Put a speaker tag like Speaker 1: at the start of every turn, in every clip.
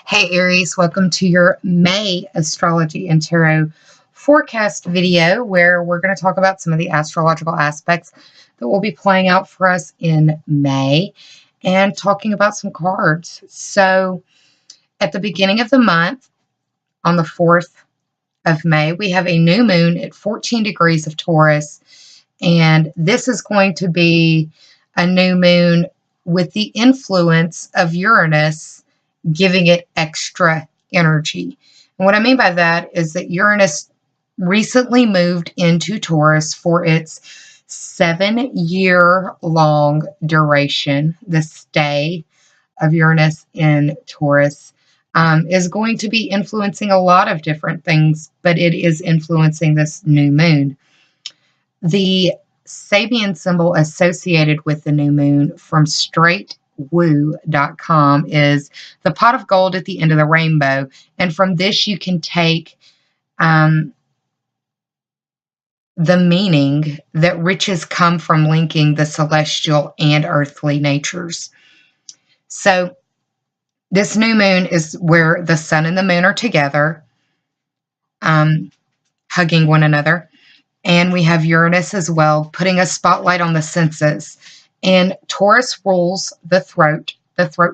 Speaker 1: Hey Aries, welcome to your May Astrology and Tarot forecast video where we're going to talk about some of the astrological aspects that will be playing out for us in May and talking about some cards. So at the beginning of the month, on the 4th of May, we have a new moon at 14 degrees of Taurus, and this is going to be a new moon with the influence of Uranus giving it extra energy. And what I mean by that is that Uranus recently moved into Taurus for its 7-year-long duration. The stay of Uranus in Taurus is going to be influencing a lot of different things, but it is influencing this new moon. The Sabian symbol associated with the new moon from straightwoo.com is the pot of gold at the end of the rainbow. And from this, you can take the meaning that riches come from linking the celestial and earthly natures. So this new moon is where the sun and the moon are together, hugging one another. And we have Uranus as well, putting a spotlight on the senses. And Taurus rules the throat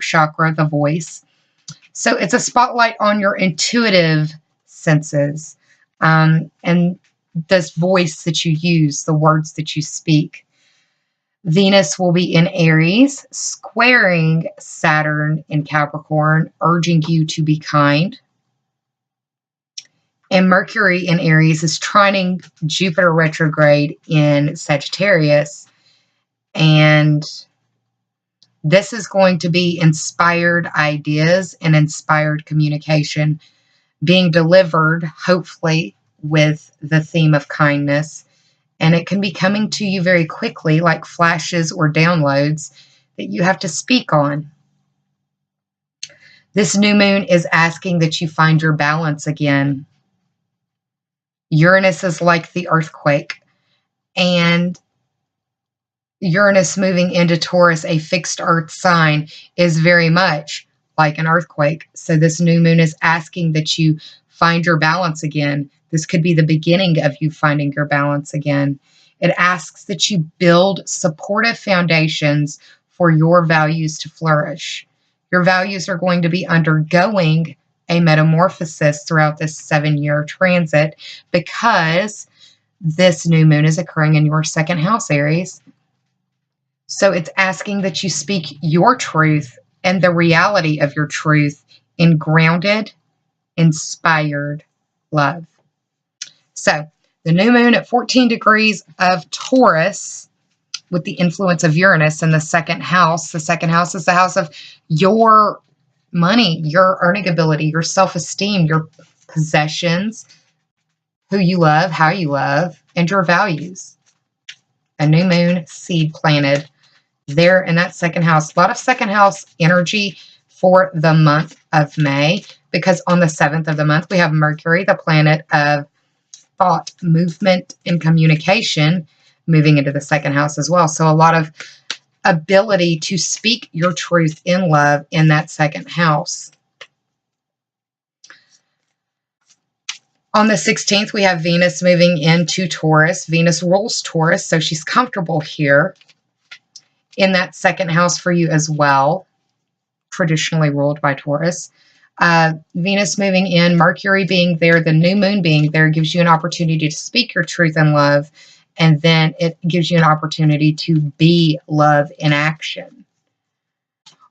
Speaker 1: chakra, the voice. So it's a spotlight on your intuitive senses and this voice that you use, the words that you speak. Venus will be in Aries, squaring Saturn in Capricorn, urging you to be kind. And Mercury in Aries is trining Jupiter retrograde in Sagittarius. And this is going to be inspired ideas and inspired communication being delivered, hopefully, with the theme of kindness. And it can be coming to you very quickly, like flashes or downloads that you have to speak on. This new moon is asking that you find your balance again. Uranus is like the earthquake, and Uranus moving into Taurus, a fixed earth sign, is very much like an earthquake. So this new moon is asking that you find your balance again. This could be the beginning of you finding your balance again. It asks that you build supportive foundations for your values to flourish. Your values are going to be undergoing a metamorphosis throughout this 7-year transit because this new moon is occurring in your second house, Aries. So it's asking that you speak your truth and the reality of your truth in grounded, inspired love. So the new moon at 14 degrees of Taurus with the influence of Uranus in the second house. The second house is the house of your money, your earning ability, your self-esteem, your possessions, who you love, how you love, and your values. A new moon seed planted there in that second house. A lot of second house energy for the month of May, because on the 7th of the month, we have Mercury, the planet of thought, movement, and communication, moving into the second house as well. So a lot of ability to speak your truth in love in that second house. On the 16th, we have Venus moving into Taurus. Venus rules Taurus, so she's comfortable here in that second house for you as well, traditionally ruled by Taurus. Venus moving in, Mercury being there, the new moon being there, gives you an opportunity to speak your truth in love, and then it gives you an opportunity to be love in action.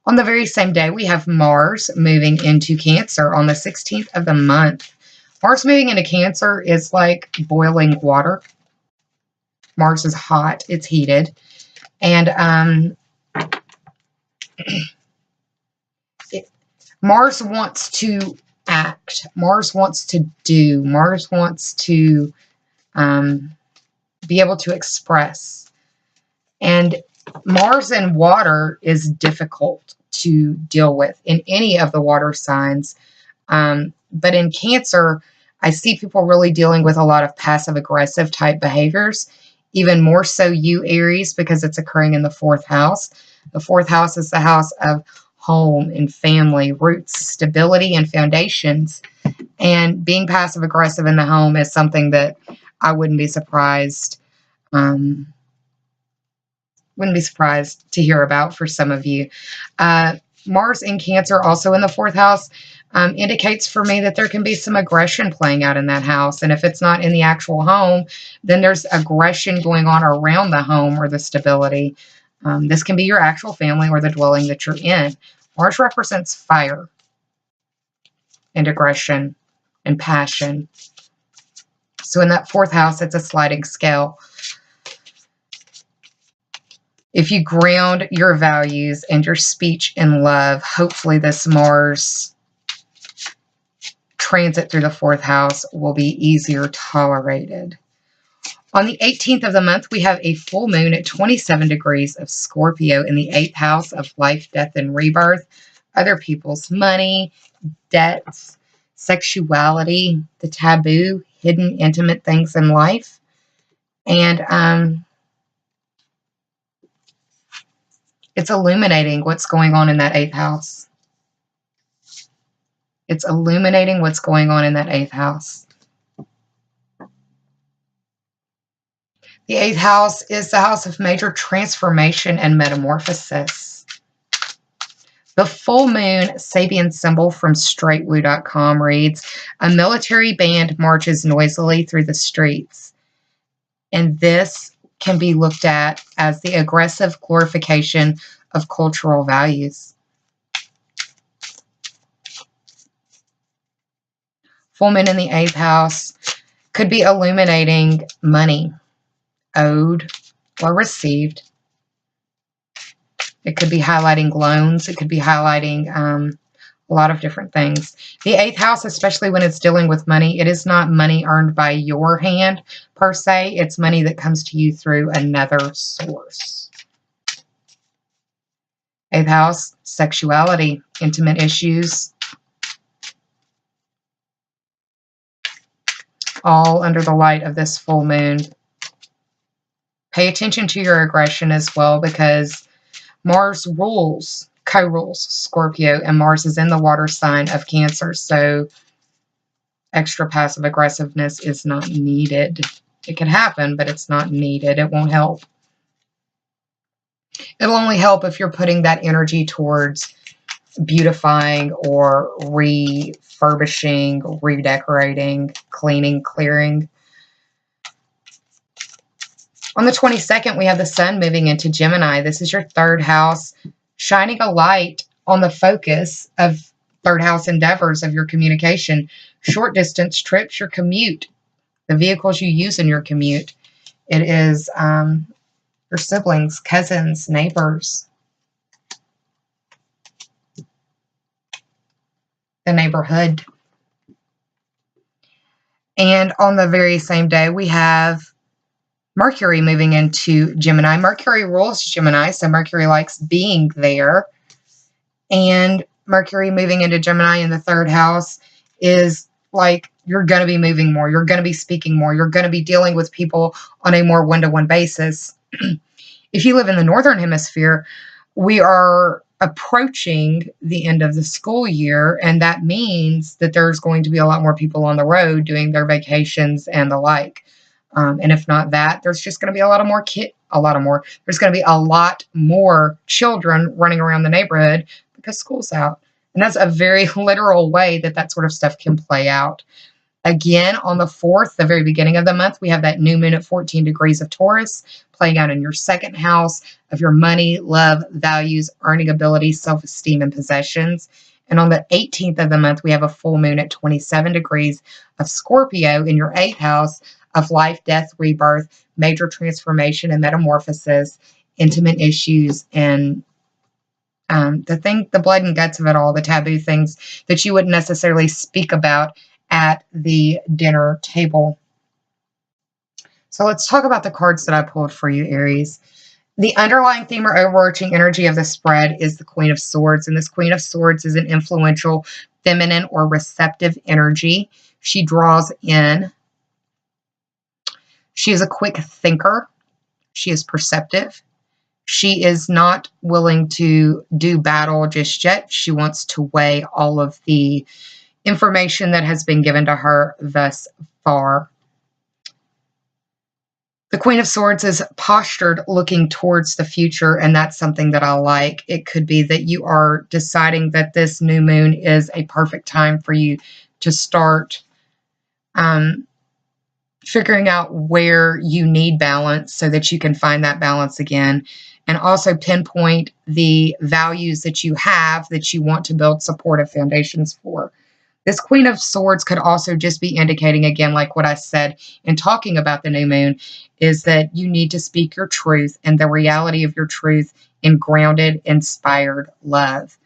Speaker 1: On the very same day, we have Mars moving into Cancer on the 16th of the month. Mars moving into Cancer is like boiling water. Mars is hot. It's heated. And Mars wants to act. Mars wants to do. Mars wants to be able to express. And Mars in water is difficult to deal with in any of the water signs. But in Cancer, I see people really dealing with a lot of passive-aggressive type behaviors, even more so you, Aries, because it's occurring in the 4th house. The 4th house is the house of home and family, roots, stability, and foundations. And being passive aggressive in the home is something that I wouldn't be surprised to hear about for some of you. Mars in Cancer, also in the 4th house, indicates for me that there can be some aggression playing out in that house. And if it's not in the actual home, then there's aggression going on around the home or the stability. This can be your actual family or the dwelling that you're in. Mars represents fire and aggression and passion. So in that 4th house, it's a sliding scale. If you ground your values and your speech in love, hopefully this Mars transit through the 4th house will be easier tolerated. On the 18th of the month, we have a full moon at 27 degrees of Scorpio in the 8th house of life, death, and rebirth. Other people's money, debts, sexuality, the taboo, hidden, intimate things in life. And it's illuminating what's going on in that 8th house. It's illuminating what's going on in that 8th house. The 8th house is the house of major transformation and metamorphosis. The full moon Sabian symbol from straightwoo.com reads, a military band marches noisily through the streets. And this can be looked at as the aggressive glorification of cultural values. Full moon in the 8th house could be illuminating money, owed or received. It could be highlighting loans. It could be highlighting a lot of different things. The 8th house, especially when it's dealing with money, it is not money earned by your hand per se. It's money that comes to you through another source. 8th house, sexuality, intimate issues, all under the light of this full moon. Pay attention to your aggression as well, because Mars co-rules Scorpio, and Mars is in the water sign of Cancer, so extra passive aggressiveness is not needed. It can happen, but it's not needed. It won't help. It'll only help if you're putting that energy towards beautifying or refurbishing, redecorating, cleaning, clearing. On the 22nd, we have the Sun moving into Gemini. This is your 3rd house, shining a light on the focus of 3rd house endeavors of your communication, short distance trips, your commute, the vehicles you use in your commute. It is your siblings, cousins, neighbors, the neighborhood. And on the very same day, we have Mercury moving into Gemini. Mercury rules Gemini, so Mercury likes being there. And Mercury moving into Gemini in the 3rd house is like you're going to be moving more. You're going to be speaking more. You're going to be dealing with people on a more one-to-one basis. If you live in the Northern Hemisphere, we are approaching the end of the school year, and that means that there's going to be a lot more people on the road doing their vacations and the like. And if not that, there's just going to be there's going to be a lot more children running around the neighborhood because school's out. And that's a very literal way that sort of stuff can play out. Again, on the 4th, the very beginning of the month, we have that new moon at 14 degrees of Taurus playing out in your 2nd house of your money, love, values, earning ability, self-esteem, and possessions. And on the 18th of the month, we have a full moon at 27 degrees of Scorpio in your 8th house of life, death, rebirth, major transformation and metamorphosis, intimate issues, and the blood and guts of it all, the taboo things that you wouldn't necessarily speak about at the dinner table. So let's talk about the cards that I pulled for you, Aries. The underlying theme or overarching energy of the spread is the Queen of Swords, and this Queen of Swords is an influential, feminine, or receptive energy. She draws in. She is a quick thinker. She is perceptive. She is not willing to do battle just yet. She wants to weigh all of the information that has been given to her thus far. The Queen of Swords is postured looking towards the future, and that's something that I like. It could be that you are deciding that this new moon is a perfect time for you to start figuring out where you need balance so that you can find that balance again, and also pinpoint the values that you have that you want to build supportive foundations for. This Queen of Swords could also just be indicating, again, like what I said in talking about the new moon, is that you need to speak your truth and the reality of your truth in grounded, inspired love.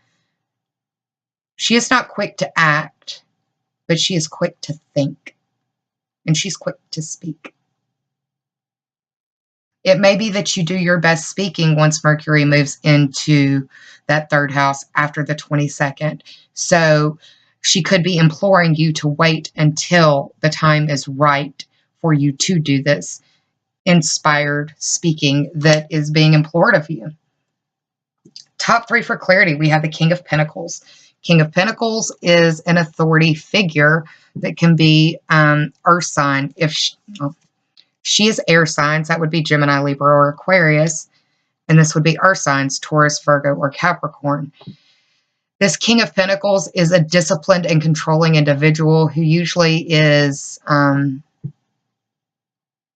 Speaker 1: She is not quick to act, but she is quick to think, and she's quick to speak. It may be that you do your best speaking once Mercury moves into that third house after the 22nd. So she could be imploring you to wait until the time is right for you to do this inspired speaking that is being implored of you. Top 3 for clarity, we have the King of Pinnacles. King of Pinnacles is an authority figure that can be earth sign. If she is air signs, that would be Gemini, Libra, or Aquarius. And this would be earth signs, Taurus, Virgo, or Capricorn. This King of Pentacles is a disciplined and controlling individual who usually is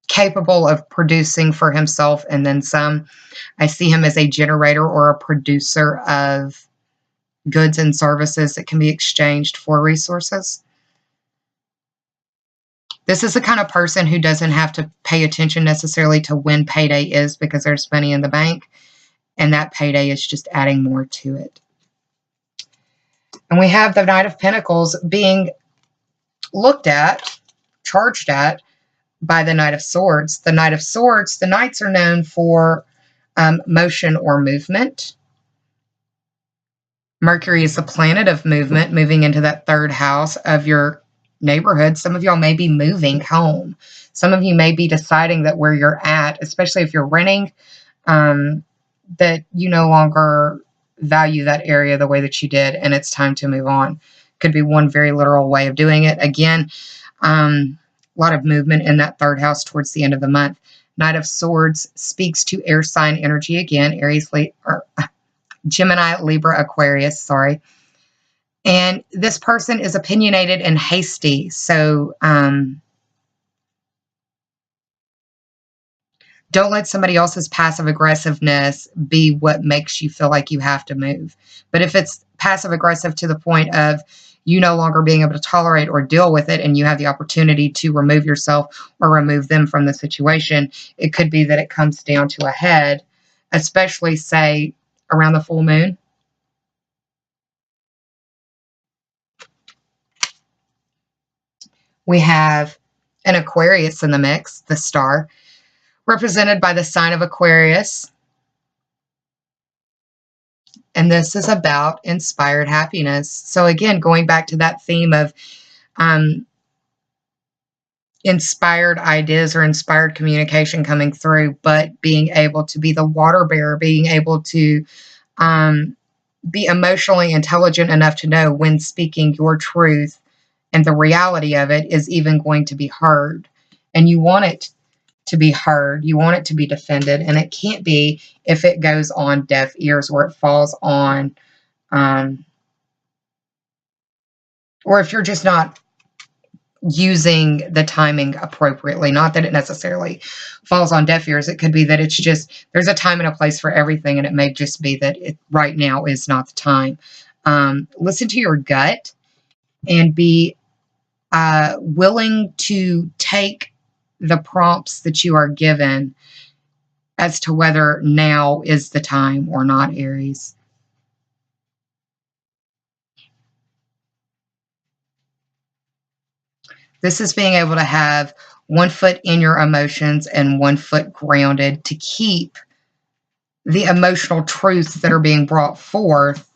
Speaker 1: capable of producing for himself and then some. I see him as a generator or a producer of goods and services that can be exchanged for resources. This is the kind of person who doesn't have to pay attention necessarily to when payday is because there's money in the bank, and that payday is just adding more to it. And we have the Knight of Pentacles being looked at, charged at, by the Knight of Swords. The Knight of Swords, the Knights are known for motion or movement. Mercury is the planet of movement, moving into that third house of your neighborhood. Some of y'all may be moving home. Some of you may be deciding that where you're at, especially if you're renting, that you no longer value that area the way that you did, and it's time to move on. Could be one very literal way of doing it. Again, a lot of movement in that third house towards the end of the month. Knight of Swords speaks to air sign energy again, Aries, Gemini, Libra, Aquarius, sorry. And this person is opinionated and hasty. So don't let somebody else's passive aggressiveness be what makes you feel like you have to move. But if it's passive aggressive to the point of you no longer being able to tolerate or deal with it, and you have the opportunity to remove yourself or remove them from the situation, it could be that it comes down to a head, especially, say, around the full moon. We have an Aquarius in the mix, the star, represented by the sign of Aquarius. And this is about inspired happiness. So again, going back to that theme of inspired ideas or inspired communication coming through, but being able to be the water bearer, being able to be emotionally intelligent enough to know when speaking your truth and the reality of it is even going to be heard. And you want it to be heard. You want it to be defended. And it can't be if it goes on deaf ears or it falls on, or if you're just not using the timing appropriately. Not that it necessarily falls on deaf ears. It could be that it's just, there's a time and a place for everything. And it may just be that it right now is not the time. Listen to your gut and be willing to take the prompts that you are given as to whether now is the time or not, Aries. This is being able to have one foot in your emotions and one foot grounded to keep the emotional truths that are being brought forth,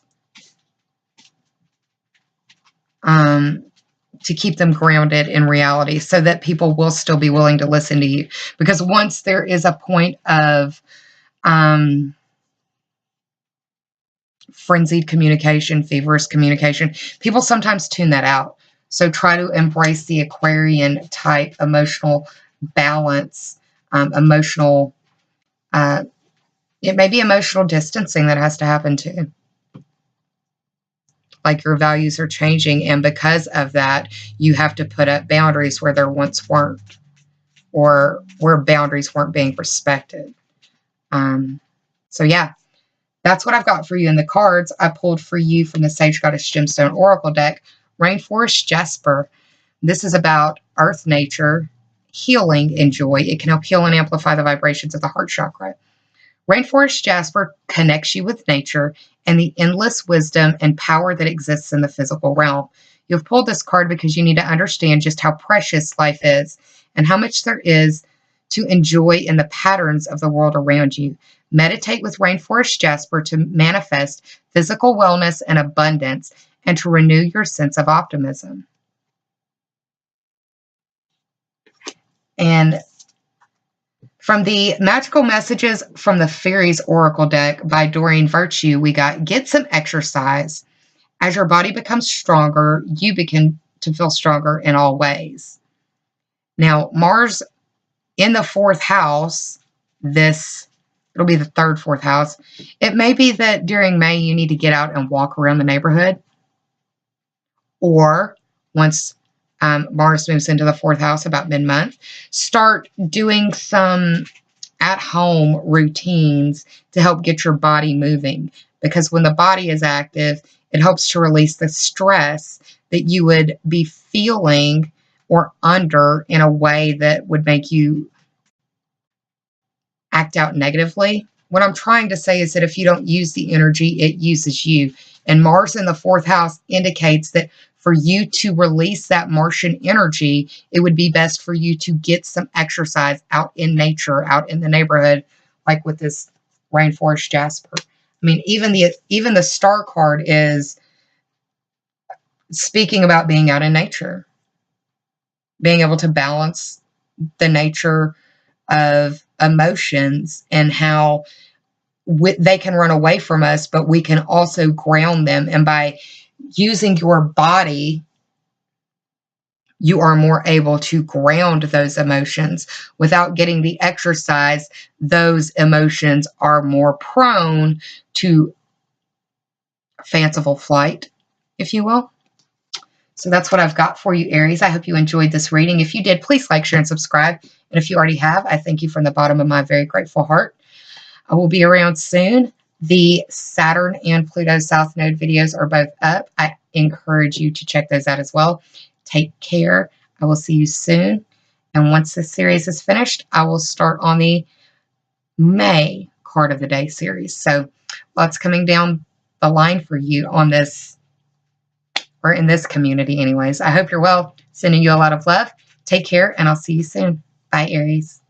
Speaker 1: to keep them grounded in reality so that people will still be willing to listen to you. Because once there is a point of frenzied communication, feverish communication. People sometimes tune that out. So try to embrace the Aquarian type emotional balance, emotional, it may be emotional distancing that has to happen too. Like your values are changing, and because of that, you have to put up boundaries where there once weren't, or where boundaries weren't being respected. So yeah, that's what I've got for you in the cards. I pulled for you from the Sage Goddess Gemstone Oracle deck, Rainforest Jasper. This is about earth nature, healing, and joy. It can help heal and amplify the vibrations of the heart chakra. Rainforest Jasper connects you with nature and the endless wisdom and power that exists in the physical realm. You've pulled this card because you need to understand just how precious life is and how much there is to enjoy in the patterns of the world around you. Meditate with Rainforest Jasper to manifest physical wellness and abundance and to renew your sense of optimism. And from the Magical Messages from the Fairies Oracle deck by Doreen Virtue, we got, get some exercise. As your body becomes stronger, you begin to feel stronger in all ways. Now, Mars in the 4th house, it'll be the 3rd, 4th house. It may be that during May you need to get out and walk around the neighborhood. Or once Mars moves into the 4th house about mid-month, start doing some at-home routines to help get your body moving. Because when the body is active, it helps to release the stress that you would be feeling or under in a way that would make you act out negatively. What I'm trying to say is that if you don't use the energy, it uses you. And Mars in the 4th house indicates that for you to release that Martian energy, it would be best for you to get some exercise out in nature, out in the neighborhood, like with this Rainforest Jasper. I mean, even the star card is speaking about being out in nature, being able to balance the nature of emotions and how they can run away from us, but we can also ground them. And by using your body, you are more able to ground those emotions. Without getting the exercise, those emotions are more prone to fanciful flight, if you will. So that's what I've got for you, Aries. I hope you enjoyed this reading. If you did, please like, share, and subscribe. And if you already have, I thank you from the bottom of my very grateful heart. I will be around soon. The Saturn and Pluto South Node videos are both up. I encourage you to check those out as well. Take care. I will see you soon. And once this series is finished, I will start on the May card of the day series. So lots coming down the line for you on this, or in this community anyways. I hope you're well. Sending you a lot of love. Take care, and I'll see you soon. Bye, Aries.